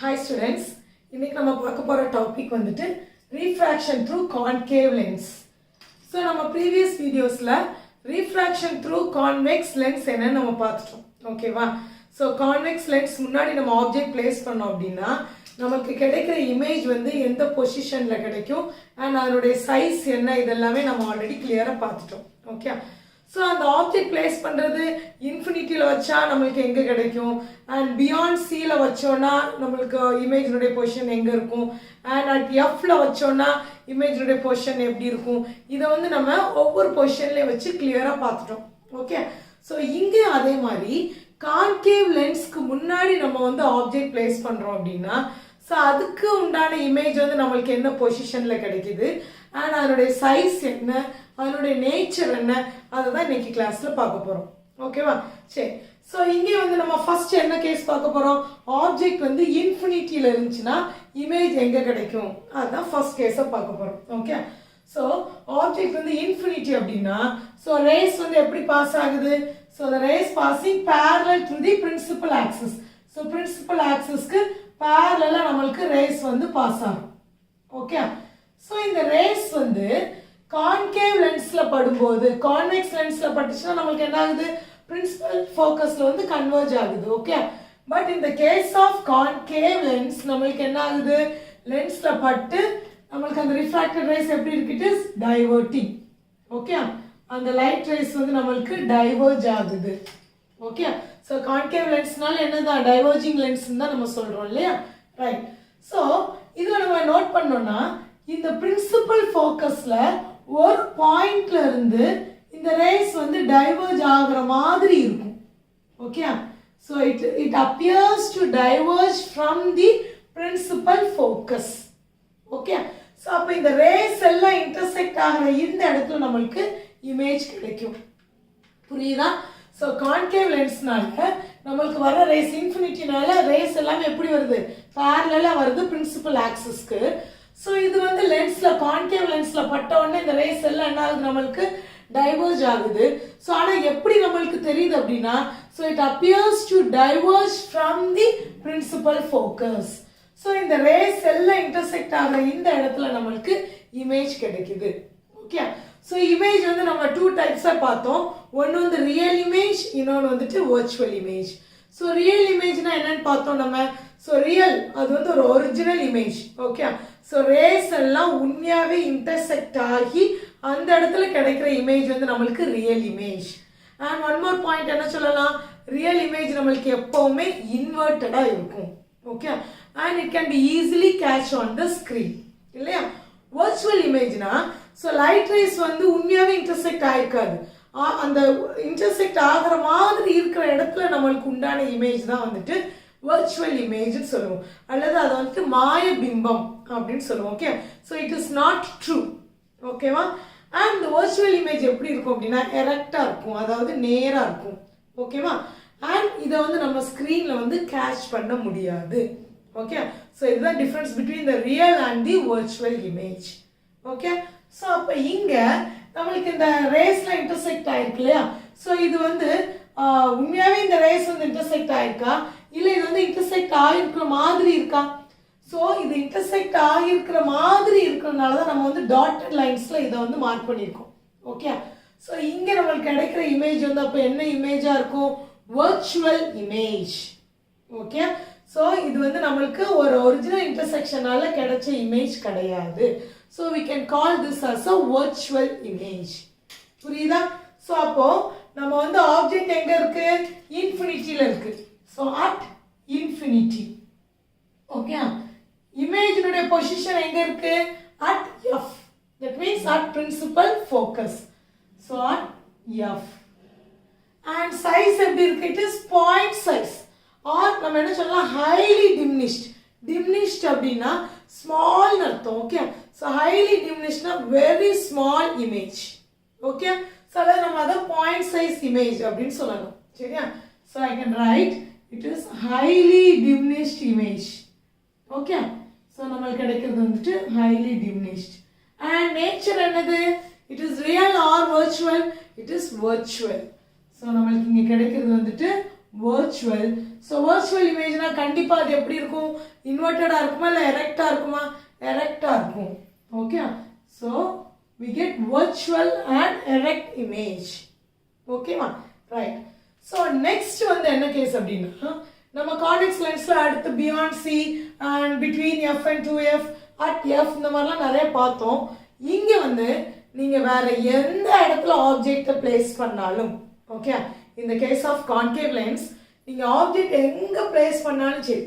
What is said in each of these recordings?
Hi students, இன்னைக்கு நம்ம பார்க்க போற டாபிக் வந்துட்டு refraction through concave lens. So நம்ம previous videosல refraction through convex lens என்ன நம்ம பார்த்துட்டோம். ஓகேவா? So convex lens முன்னாடி நம்ம ஆப்ஜெக்ட் பிளேஸ் பண்ணோம் அப்படினா நமக்கு கிடைக்கிற இமேஜ் வந்து எந்த பொசிஷன்ல கிடைக்கும் and அதனுடைய சைஸ் என்ன இதெல்லாமே நம்ம ஆல்ரெடி கிளியரா பார்த்துட்டோம். ஓகே? So அந்த ஆப்ஜெக்ட் பிளேஸ் பண்றது இன்ஃபினிட்டில வச்சா நமக்கு எங்க கிடைக்கும் and beyond c ல வச்சோனா நமக்கு இமேஜ்னுடைய பொசிஷன் எங்க இருக்கும் and at f ல வச்சோனா இமேஜ்னுடைய பொசிஷன் எப்படி இருக்கும் இத வந்து நம்ம ஒவ்வொரு பொசிஷன்லயே வச்சு கிளியரா பார்த்துட்டோம். ஓகே? சோ இங்க அதே மாதிரி கான்கேவ் லென்ஸ்க்கு முன்னாடி நம்ம வந்து ஆப்ஜெக்ட் பிளேஸ் பண்றோம் அப்படினா சோ அதுக்கு உண்டான இமேஜ் வந்து நமக்கு என்ன பொசிஷன்ல கிடைக்குது and அதனுடைய சைஸ் என்ன அதனுடைய நேச்சர் என்ன அதுதான் இன்னைக்கு கிளாஸ்ல பார்க்க போறோம். ஓகேவா? சரி. சோ இங்க வந்து நம்ம ஃபர்ஸ்ட் என்ன கேஸ் பார்க்க போறோம் ஆப்ஜெக்ட் வந்து இன்ஃபினிட்டில இருந்துச்சுனா இமேஜ் எங்க கிடைக்கும் அதான் ஃபர்ஸ்ட் கேஸை பார்க்க போறோம். ஓகே? சோ ஆப்ஜெக்ட் வந்து இன்ஃபினிட்டி அப்படினா சோ ரேஸ் வந்து எப்படி பாஸ் ஆகுது so the rays passing parallel to the principal axis. So principal axisக்கு parallel நமக்கு ரேஸ் வந்து பாஸ் ஆகும். ஓகே? சோ இந்த ரேஸ் வந்து கான்கேவ் லென்ஸ்ல படும்போது கான்வெக்ஸ் லென்ஸ்ல பட்டுச்சுனா நமக்கு என்ன ஆகுது பிரின்சிபல் ஃபோக்கஸ்ல வந்து கன்வர்ஜ் ஆகுது. ஓகே? பட் இந்த கேஸ் ஆஃப் கான்கேவ் லென்ஸ் நமக்கு என்ன ஆகுது லென்ஸ்ல பட்டு நமக்கு அந்த ரிஃப்ராக்டட் ரேஸ் எப்படி இருக்கு இட் இஸ் டைவர்ட்டிங். ஓகே? அந்த லைட் ரேஸ் வந்து நமக்கு டைவர்ஜ் ஆகுது. ஓகே? சோ கான்கேவ் லென்ஸ்னால என்னதான் டைவர்ஜிங் லென்ஸ் தான் நம்ம சொல்றோம் இல்லையா? ரைட். சோ இதுல நம்ம நோட் பண்ணோம்னா இந்த பிரின்சிபல் ஃபோக்கஸ்ல ஒரு பாயிண்ட்ல இருந்து இந்த ரேஸ் வந்து டைவர்ஜ் ஆகுற மாதிரி இருக்கும். Okay? So it appears to diverge from the principal focus. Okay? So அப்ப இந்த ரேஸ் எல்லாம் இன்டர்செக்ட் ஆகுற இந்த இடத்துல நமக்கு இமேஜ் கிடைக்கும். புரியுதா? சோ கான்கேவ் லென்ஸ்னால நமக்கு வர ரேஸ் இன்ஃபினிட்டினால ரேஸ் எல்லாம் எப்படி வருது parallel-ஆ வருது பிரின்சிபல் ஆக்சிஸ்க்கு. சோ இது வந்து லென்ஸ்ல கான்கேவ் லென்ஸ்ல பட்ட உடனே இந்த ரேஸ் எல்லாம் என்ன ஆகுது நமக்கு டைவர்ஜ் ஆகுது. சோ ஆனா எப்படி நமக்கு தெரியுது அப்படினா so it appears to diverge from the principal focus. So இந்த ரேஸ் எல்லாம் இன்டர்செக்ட் ஆகுற இந்த இடத்துல நமக்கு இமேஜ் கிடைக்குது. ஓகே? சோ இமேஜ் வந்து நம்ம டூ டைப்ஸா பார்த்தோம். ஒன்னு வந்து ரியல் இமேஜ் இன்னொன்னு வந்துட்டு வர்ச்சுவல் இமேஜ். சோ ரியல் இமேஜ்னா என்னன்னு பார்த்தோம் நம்ம சோ ரியல் அது வந்து ஒரு original image. Okay? So race எல்லாம் உண்மையாவே இன்டர்செக்ட் ஆகி அந்த இடத்துல கிடைக்கிற இமேஜ் வந்து நமக்கு real image. And one more point என்ன சொல்லலாம் ரியல் இமேஜ் நமக்கு எப்பவுமே இன்வெர்ட்டடா இருக்கும். Okay? And it can be easily catch on the screen இல்லையா? வர்ச்சுவல் இமேஜ்னா சோ லைட் ரேஸ் வந்து உண்மையாவே இன்டர்செக்ட் ஆயிருக்காது. அந்த இன்டர்செக்ட் ஆகுற மாதிரி இருக்கிற இடத்துல நமக்கு உண்டான இமேஜ் தான் வந்துட்டு வர்ச்சுவல் இமேஜ் சொல்லுவோம் அல்லது அது வந்து மாய பிம்பம் அப்படின்னு சொல்லுவோம். Okay? So it is not true. ஓகேவா? அண்ட் வர்ச்சுவல் இமேஜ் எப்படி இருக்கும் அப்படின்னா எரெக்டா இருக்கும் அதாவது நேரா இருக்கும். ஓகேவா? அண்ட் இத வந்து நம்ம ஸ்கிரீன்ல வந்து கேட்ச் பண்ண முடியாது. ஓகே? சோ இதுதான் difference between the real and the virtual image. Okay? So அப்ப இங்க நமக்கு இந்த ரேஸ்ல இன்டர்செக்ட் ஆயிருக்கு இல்லையா? சோ இது வந்து உண்மையாவே இந்த ரேஸ் வந்து இன்டர்செக்ட் ஆயிருக்கா இல்ல இது வந்து இன்டர்செக்ட் ஆயிருக்கிற மாதிரி இருக்கா? சோ இது இன்டர்செக்ட் ஆகியிருக்கிற மாதிரி இருக்கிறதுனால தான் நம்ம வந்து டாட்டட் லைன்ஸ்ல இதை வந்து மார்க் பண்ணியிருக்கோம். ஓகே? சோ இங்க நமக்கு கிடைக்கிற இமேஜ் வந்து அப்ப என்ன இமேஜா இருக்கும் வர்ச்சுவல் இமேஜ். ஓகே? சோ இது வந்து நமக்கு ஒரு ஒரிஜினல் இன்டர்செக்ஷனால கிடைச்ச இமேஜ் கிடையாது. So we can call this as a virtual image. புரியுதா? சோ அப்போ நம்ம வந்து ஆப்ஜெக்ட் எங்க இருக்கு இன்ஃபினிட்டில இருக்கு. So at infinity. ஓகே? இமேஜ்னுடைய பொசிஷன் எங்க இருக்கு at f. That means at principal focus. So at f. And size எப்படி இருக்கு it is point size or நம்ம என்ன சொல்லலாம் highly diminished. Diminished அப்படினா small அர்த்தம். Okay? So highly diminished na very small image. Okay? So அத நம்ம அத point size image அப்படினு சொல்லலாம். சரியா? So I can write it is highly diminished image. Okay? So நமக்கு கிடைக்கிறது வந்துட்டு highly diminished. And nature என்னது? It is real or virtual? It is virtual. So நமக்கு இங்க கிடைக்கிறது வந்துட்டு virtual. So virtual imageனா கண்டிப்பா அது எப்படி இருக்கும்? இன்வெர்ட்டடா இருக்குமா இல்ல எரெக்டா இருக்குமா? எரெக்டா இருக்கும். Okay. So we get virtual and erect image. ஓகேவா? ரைட். So next வந்து என்ன கேஸ் அப்படின்னா நம்ம கான்வெக்ஸ் லென்ஸ்ல அடுத்து beyond C and between F and 2F at F இந்த மாதிரிலாம் நிறைய பார்த்தோம். இங்க வந்து நீங்க வேற எந்த இடத்துல ஆப்ஜெக்ட்டை பிளேஸ் பண்ணாலும் ஓகே இந்த கேஸ் ஆஃப் கான்கேவ் லென்ஸ் நீங்க ஆப்ஜெக்ட் எங்க பிளேஸ் பண்ணாலும் சரி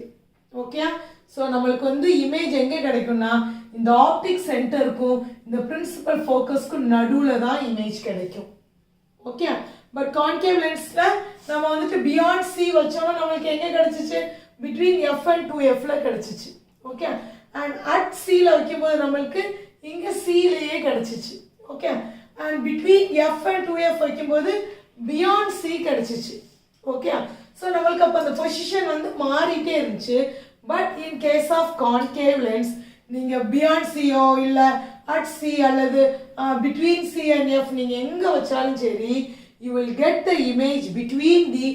ஓகே ஸோ நம்மளுக்கு வந்து இமேஜ் எங்க கிடைக்கும்னா இந்த ஆப்டிக் சென்டருக்கும் இந்த பிரின்சிபல் ஃபோக்கஸ்க்கும் நடுவில் தான் இமேஜ் கிடைக்கும் ஓகே பட் கான்கேவ் லென்ஸ்ல நம்ம வந்துட்டு பியாண்ட் சி வச்சோம்னா நம்மளுக்கு எங்க கிடைச்சிச்சு பிட்வீன் எஃப் அண்ட் 2Fல கிடைச்சிச்சு ஓகே அண்ட் அட் சில வைக்கும்போது நம்மளுக்கு இங்க சிலேயே கிடைச்சிச்சு okay and between F and 2F வைக்கும்போது பியாண்ட் சி கிடைச்சிச்சு ஓகே ஸோ நம்மளுக்கு அப்போ அந்த பொசிஷன் வந்து மாறிட்டே இருந்துச்சு but in case of concave lens நீங்க பியாண்ட் சியோ இல்லை அட் சி அல்லது பிட்வீன் சி அண்ட் எஃப் நீங்க எங்க வச்சாலும் சரி you will get the image between the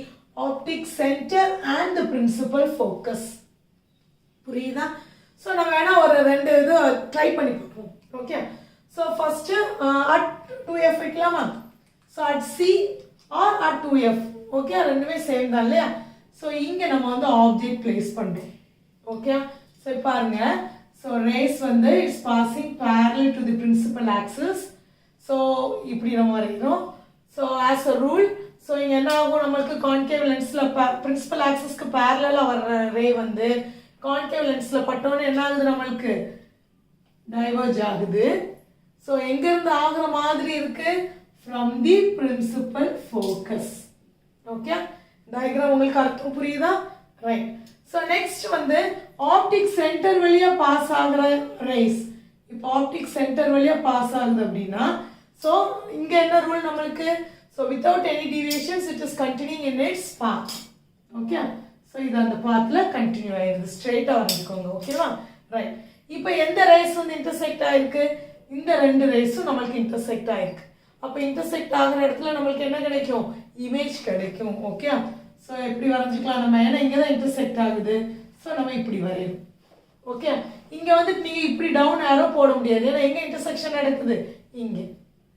optic center and the principal focus புரியுதா ஸோ நம்ம வேணா ஒரு ரெண்டு இது ட்ரை பண்ணி பார்ப்போம் okay so first at 2F வைக்கலாமா so at C or at 2F okay ரெண்டுமே சேம் தான் இல்லையா ஸோ இங்கே நம்ம வந்து ஆப்ஜெக்ட் பிளேஸ் பண்ணுறோம் ஓகே ஸோ பாருங்க ஸோ ரேஸ் வந்து it's passing parallel to the principal axis so இப்படி நம்ம வரைகிறோம் so as a rule so இங்கே என்ன ஆகும் நம்மளுக்கு கான்கேவ் லென்ஸில் பிரின்சிபல் ஆக்சிஸ்க்கு பேரலாக வர்ற ரே வந்து கான்கேவ் லென்ஸில் பட்டோன்னு என்ன ஆகுது நம்மளுக்கு டைவர்ஜ் ஆகுது ஸோ எங்கேருந்து ஆகுற மாதிரி இருக்கு from the principal focus okay diagram உங்களுக்கு அர்த்தம் புரியுதா ரைட் ஸோ நெக்ஸ்ட் வந்து ஆப்டிக் சென்டர் வழியா பாஸ் ஆகுற ரேஸ் இப்போ ஆப்டிக் சென்டர் வழியா பாஸ் ஆகுது அப்படின்னா ஸோ இங்க என்ன ரூல் நம்மளுக்கு so without any deviations it is continuing in its path okay so இது அந்த பாத்ல கண்டினியூ ஆயிருக்கு ஸ்ட்ரெயிட்டா வந்துக்கோங்க ஓகேவா ரைட் இப்போ எந்த ரேஸ் வந்து இன்டர்செக்ட் ஆயிருக்கு இந்த ரெண்டு ரேஸும் நம்மளுக்கு இன்டர்செக்ட் ஆயிருக்கு அப்போ இன்டர்செக்ட் ஆகிற இடத்துல நம்மளுக்கு என்ன கிடைக்கும் இமேஜ் கிடைக்கும் ஓகே ஸோ எப்படி வரைஞ்சிக்கலாம் நம்ம ஏன்னா இங்கே தான் இன்டர்செக்ட் ஆகுது ஸோ நம்ம இப்படி வரையும் ஓகே இங்கே வந்து நீங்கள் இப்படி டவுன் ஆரோ போட முடியாது ஏன்னா எங்கே இன்டர்செக்ஷன் நடக்குது இங்கே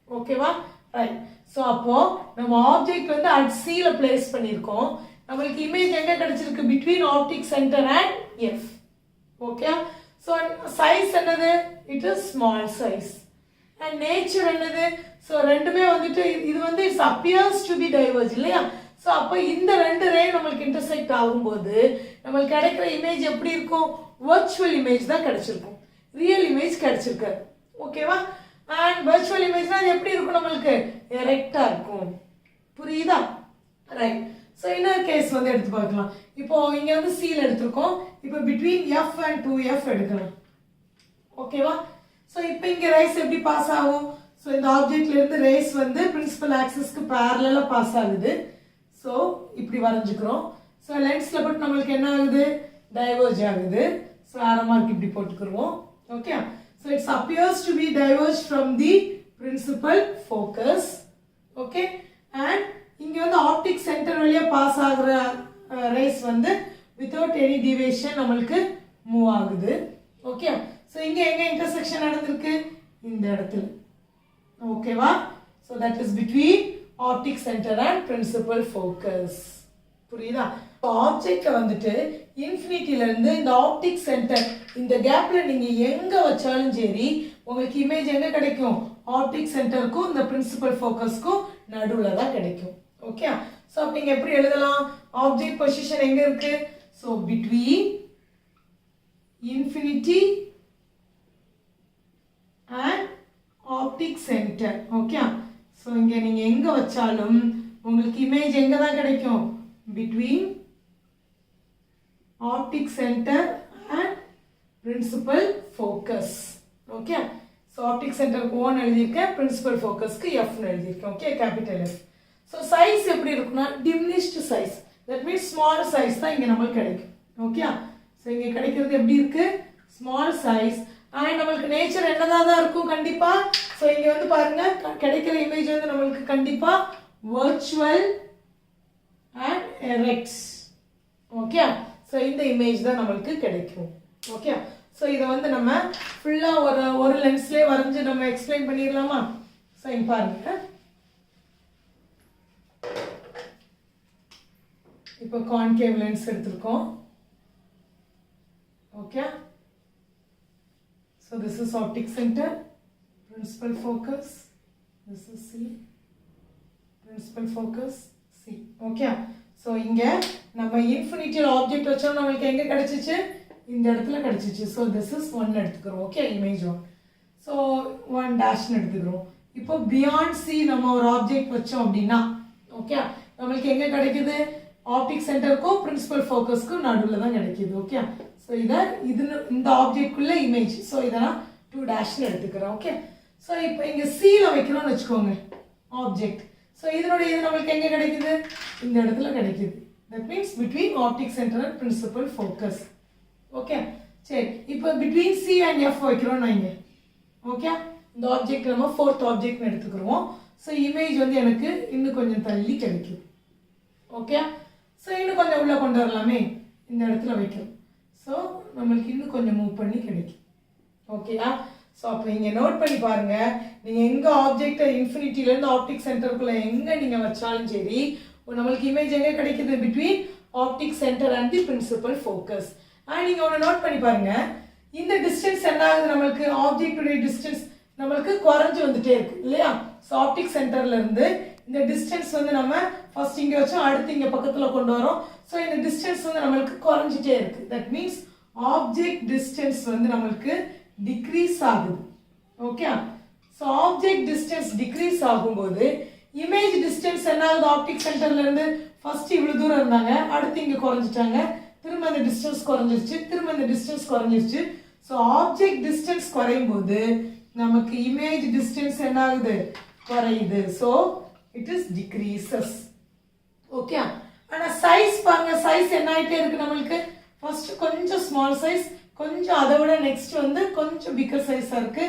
ஓகேவா ரைட் ஸோ அப்போ நம்ம ஆப்ஜெக்ட் வந்து அட் சில பிளேஸ் பண்ணியிருக்கோம் நம்மளுக்கு இமேஜ் எங்கே கிடைச்சிருக்கு between optic centre and F okay so size என்னது it is small size and nature என்னது ஸோ ரெண்டுமே வந்துட்டு இது வந்து it's appears to be diverge இல்லையா ஸோ அப்போ இந்த ரெண்டு ரே நம்மளுக்கு இன்டர்செக்ட் ஆகும்போது நம்மளுக்கு கிடைக்கிற இமேஜ் எப்படி இருக்கும் வர்ச்சுவல் இமேஜ் தான் கிடைச்சிருக்கும் ரியல் இமேஜ் கிடைச்சிருக்காது ஓகேவா அண்ட் வர்ச்சுவல் இமேஜ்னா அது எப்படி இருக்கும் நம்மளுக்கு எரெக்டா இருக்கும் புரியுதா ரைட் ஸோ இன்னொரு கேஸ் வந்து எடுத்து பார்க்கலாம் இப்போ இங்க வந்து சீல் எடுத்திருக்கோம் இப்போ பிட்வீன் எஃப் அண்ட் 2F எடுக்கலாம் ஓகேவா ஸோ இப்போ இங்க ரேஸ் எப்படி பாஸ் ஆகும் ஸோ இந்த ஆப்ஜெக்ட்ல இருந்து ரேஸ் வந்து பிரின்சிபல் ஆக்சிஸ்க்கு பேரலா பாஸ் ஆகுது ஸோ இப்படி வரைஞ்சுக்கிறோம் ஸோ லென்ஸ்ல போட்டு நம்மளுக்கு என்ன ஆகுது டைவர்ஜ் ஆகுது ஸோ ஆரோ மார்க் இப்படி போட்டுக்கிடுவோம் okay so it's appears to be diverge from the principal focus okay and இங்க வந்து ஆப்டிக் சென்டர் வழியா பாஸ் ஆகுற ரேஸ் வந்து வித்தவுட் எனி டிவியேஷன் நம்மளுக்கு மூவ் ஆகுது ஓகே ஸோ இங்க எங்க இன்டர்செக்ஷன் நடந்திருக்கு இந்த இடத்துல ஓகேவா so that is between optic centre and principal focus புரியுதா ஆப்ஜெக்ட்ல வந்துட்டு இன்ஃபினிட்டில இருந்து இந்த ஆப்டிக் சென்டர் இந்த கேப்ல நீங்க எங்க வச்சாலும் சரி உங்களுக்கு இமேஜ் எங்க கிடைக்கும் ஆப்டிக் சென்டருக்கும் இந்த பிரின்சிபல் ஃபோக்கஸ்க்கும் நடுவுல தான் கிடைக்கும் ஓகே ஸோ அப்ப நீங்க எப்படி எழுதலாம் ஆப்ஜெக்ட் பொசிஷன் எங்க இருக்கு so between infinity and optic centre okay so இங்க நீங்க எங்க வச்சாலும் உங்களுக்கு இமேஜ் எங்க தான் கிடைக்கும் between optic center and principal focus okay so optic center க்கு 1 எழுதிருக்கேன் principal focus க்கு f னு எழுதிருக்கேன் okay capital F so size எப்படி இருக்கும்னா diminished size that means small size தான் இங்க நமக்கு கிடைக்கும் okay so இங்க கிடைக்கிறது எப்படி இருக்கு small size and நமக்கு நேச்சர் என்னதா தான் இருக்கும் கண்டிப்பா so இங்க வந்து பாருங்க கிடைக்கிற இமேஜ் வந்து நமக்கு கண்டிப்பா virtual and erect. Okay, so இந்த இமேஜ் தான் நம்மளுக்கு கிடைக்கும். ஓகே, ஸோ இதை வந்து நம்ம ஃபுல்லாக ஒரு லென்ஸ்லேயே வரைஞ்சி நம்ம எக்ஸ்பிளைன் பண்ணிடலாமா? ஸோ இங்கே பாருங்க, இப்போ கான்கேவ் லென்ஸ் எடுத்திருக்கோம். Okay, so this is optic centre, principal focus, this is C, principal focus C. Okay, so இங்கே நம்ம இன்ஃபினிட்டியில் ஆப்ஜெக்ட் வச்சோம், நம்மளுக்கு எங்கே கிடச்சிச்சு? இந்த இடத்துல கிடச்சிச்சு. ஸோ திஸ் இஸ் 1 எடுத்துக்கிறோம். Okay, image 1. ஸோ 1 டேஷ்னு எடுத்துக்கிறோம். இப்போ பியாண்ட் சி நம்ம ஒரு ஆப்ஜெக்ட் வச்சோம் அப்படின்னா, ஓகே, நம்மளுக்கு எங்கே கிடைக்குது? ஆப்டிக் சென்டருக்கும் பிரின்சிபல் ஃபோக்கஸ்க்கும் நடுவில் தான் கிடைக்குது. ஓகே, ஸோ இந்த ஆப்ஜெக்ட்குள்ள இமேஜ். ஸோ இதை நான் 2 டேஷ்னு எடுத்துக்கிறேன். ஓகே, ஸோ இப்போ இங்கே சியில் வைக்கிறோம்னு வச்சுக்கோங்க ஆப்ஜெக்ட். ஸோ இதனுடைய இது நம்மளுக்கு எங்கே கிடைக்குது? இந்த இடத்துல கிடைக்குது. That means between optic centre and principal focus. Okay, சரி, இப்போ பிட்வீன் சி அண்ட் எஃப் வைக்கிறோம் வைங்க. ஓகே, இந்த ஆப்ஜெக்ட் நம்ம 4th ஆப்ஜெக்ட்னு எடுத்துக்கிறோம். ஸோ இமேஜ் வந்து எனக்கு இன்னும் கொஞ்சம் தள்ளி கிடைக்கும். ஓகே, ஸோ இன்னும் கொஞ்சம் உள்ளே கொண்டு வரலாமே, இந்த இடத்துல வைக்கிறோம். ஸோ நம்மளுக்கு இன்னும் கொஞ்சம் மூவ் பண்ணி கிடைக்கும். ஓகேயா? ஸோ அப்போ இங்கே நோட் பண்ணி பாருங்கள், நீங்கள் எங்கே ஆப்ஜெக்டை இன்ஃபினிட்டிலேருந்து ஆப்டிக் சென்டருக்குள்ளே எங்கே நீங்கள் வச்சாலும் சரி, நம்மளுக்கு இமேஜ் எங்கே கிடைக்குது? Between optic centre and the principal focus. நீங்கள் ஒன்று நோட் பண்ணி பாருங்கள், இந்த டிஸ்டன்ஸ் என்ன ஆகுது? நம்மளுக்கு ஆப்ஜெக்டுடைய டிஸ்டன்ஸ் நம்மளுக்கு குறைஞ்சி வந்துட்டே இருக்கு இல்லையா? ஸோ ஆப்டிக் சென்டர்லேருந்து இந்த டிஸ்டன்ஸ் வந்து நம்ம ஃபர்ஸ்ட் இங்கே வச்சோம், அடுத்து இங்கே பக்கத்தில் கொண்டு வரோம். ஸோ இந்த டிஸ்டன்ஸ் வந்து நம்மளுக்கு குறைஞ்சிட்டே இருக்கு. தட் மீன்ஸ் ஆப்ஜெக்ட் டிஸ்டன்ஸ் வந்து நம்மளுக்கு டிக்ரீஸ் ஆகுது. Okay, so object distance decrease ஆகும்போது இமேஜ் டிஸ்டன்ஸ் என்ன ஆகுது? ஆப்டிக் சென்டர்லேருந்து ஃபர்ஸ்ட் இவ்வளோ தூரம் இருந்தாங்க, அடுத்து இங்கே குறைஞ்சிட்டாங்க, திரும்ப இந்த டிஸ்டன்ஸ் குறைஞ்சிருச்சு, திரும்ப இந்த டிஸ்டன்ஸ் குறைஞ்சிருச்சு. ஸோ ஆப்ஜெக்ட் டிஸ்டன்ஸ் குறையும் போது நமக்கு இமேஜ் டிஸ்டன்ஸ் என்ன ஆகுது? குறையுது. So it is decreases. Okay, ஆனால் சைஸ் பாருங்க, சைஸ் என்ன ஆகிட்டே இருக்கு நம்மளுக்கு? ஃபர்ஸ்ட் கொஞ்சம் ஸ்மால் சைஸ், கொஞ்சம் அதை விட நெக்ஸ்ட் வந்து கொஞ்சம் பிக்கர் சைஸாக இருக்கு.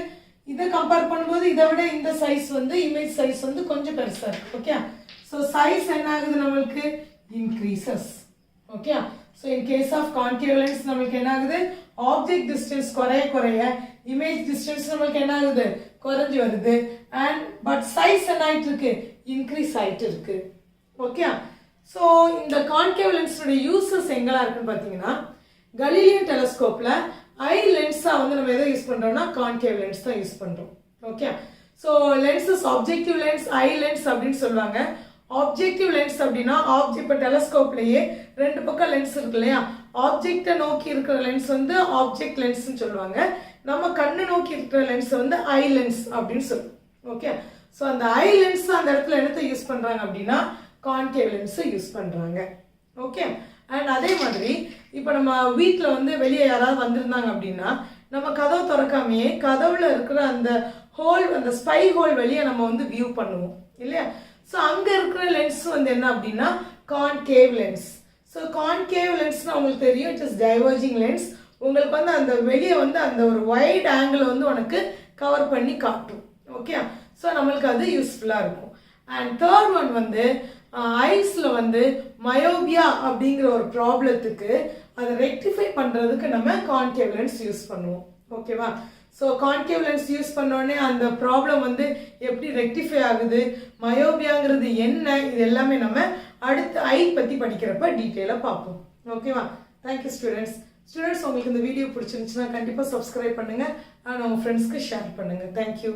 இதை கம்பேர் பண்ணும்போது இதை விட இந்த சைஸ் வந்து இமேஜ் சைஸ் வந்து கொஞ்சம் பெருசாக இருக்கு. ஓகே, ஸோ சைஸ் என்ன ஆகுது நம்மளுக்கு? Increases. Okay, so in case of concave lens நம்மளுக்கு என்ன ஆகுது? ஆப்ஜெக்ட் டிஸ்டன்ஸ் குறைய குறைய இமேஜ் டிஸ்டன்ஸ் நம்மளுக்கு என்ன ஆகுது? குறைஞ்சி வருது. அண்ட் பட் சைஸ் என்ன ஆகிட்டு இருக்கு? இன்க்ரீஸ் ஆகிட்டு இருக்கு. ஓகே, ஸோ இந்த கான்கேவ் லென்ஸோடைய யூசஸ் எங்கெல்லாம் இருக்குன்னு பார்த்தீங்கன்னா, கலீலியன் டெலஸ்கோப்பில் ஐ லென்ஸாக வந்து நம்ம எதை யூஸ் பண்ணுறோம்னா கான்கேவ் லென்ஸ் தான் யூஸ் பண்ணுறோம். Okay, so lenses objective lens, eye lens அப்படின்னு சொல்லுவாங்க. ஆப்ஜெக்டிவ் லென்ஸ் அப்படின்னா இப்போ டெலஸ்கோப்லேயே 2 பக்கம் லென்ஸ் இருக்கு இல்லையா? ஆப்ஜெக்டை நோக்கி இருக்கிற லென்ஸ் வந்து ஆப்ஜெக்ட் லென்ஸ்ன்னு சொல்லுவாங்க. நம்ம கண்ணை நோக்கி இருக்கிற லென்ஸ் வந்து ஐ லென்ஸ் அப்படின்னு சொல்லுவோம். ஓகே, ஸோ அந்த ஐ லென்ஸ் அந்த இடத்துல என்னத்தை யூஸ் பண்ணுறாங்க அப்படின்னா கான்கேவ் லென்ஸை யூஸ் பண்ணுறாங்க. ஓகே, அண்ட் அதே மாதிரி இப்போ நம்ம வீட்டில் வந்து வெளியே யாராவது வந்திருந்தாங்க அப்படின்னா நம்ம கதவு திறக்காமையே கதவுல இருக்கிற அந்த ஹோல், அந்த ஸ்பை ஹோல் வெளியே நம்ம வந்து வியூ பண்ணுவோம் இல்லையா? ஸோ அங்கே இருக்கிற லென்ஸ் வந்து என்ன அப்படின்னா கான்கேவ் லென்ஸ். ஸோ கான்கேவ் லென்ஸ்னால் உங்களுக்கு தெரியும், இட் இஸ் டைவர்ஜிங் லென்ஸ். உங்களுக்கு வந்து அந்த வெளியே வந்து அந்த ஒரு வைட் ஆங்கிள் வந்து உனக்கு கவர் பண்ணி காட்டும். ஓகே, ஸோ நம்மளுக்கு அது யூஸ்ஃபுல்லாக இருக்கும். அண்ட் தேர்ட் ஒன் வந்து ஐஸில் வந்து மயோபியா அப்படிங்கிற ஒரு ப்ராப்ளத்துக்கு அதை ரெக்டிஃபை பண்ணுறதுக்கு நம்ம கான்கேவ் லென்ஸ் யூஸ் பண்ணுவோம். ஓகேவா? ஸோ கான்கேவ் லென்ஸ் யூஸ் பண்ணோடனே அந்த ப்ராப்ளம் வந்து எப்படி ரெக்டிஃபை ஆகுது, மயோபியாங்கிறது என்ன, இது எல்லாமே நம்ம அடுத்து ஐ பற்றி படிக்கிறப்ப டீட்டெயிலாக பார்ப்போம். ஓகேவா? Thank you students. உங்களுக்கு இந்த வீடியோ பிடிச்சிருந்துச்சுன்னா கண்டிப்பாக சப்ஸ்கிரைப் பண்ணுங்கள் அண்ட் உங்கள் ஃப்ரெண்ட்ஸ்க்கு ஷேர் பண்ணுங்கள். தேங்க்யூ.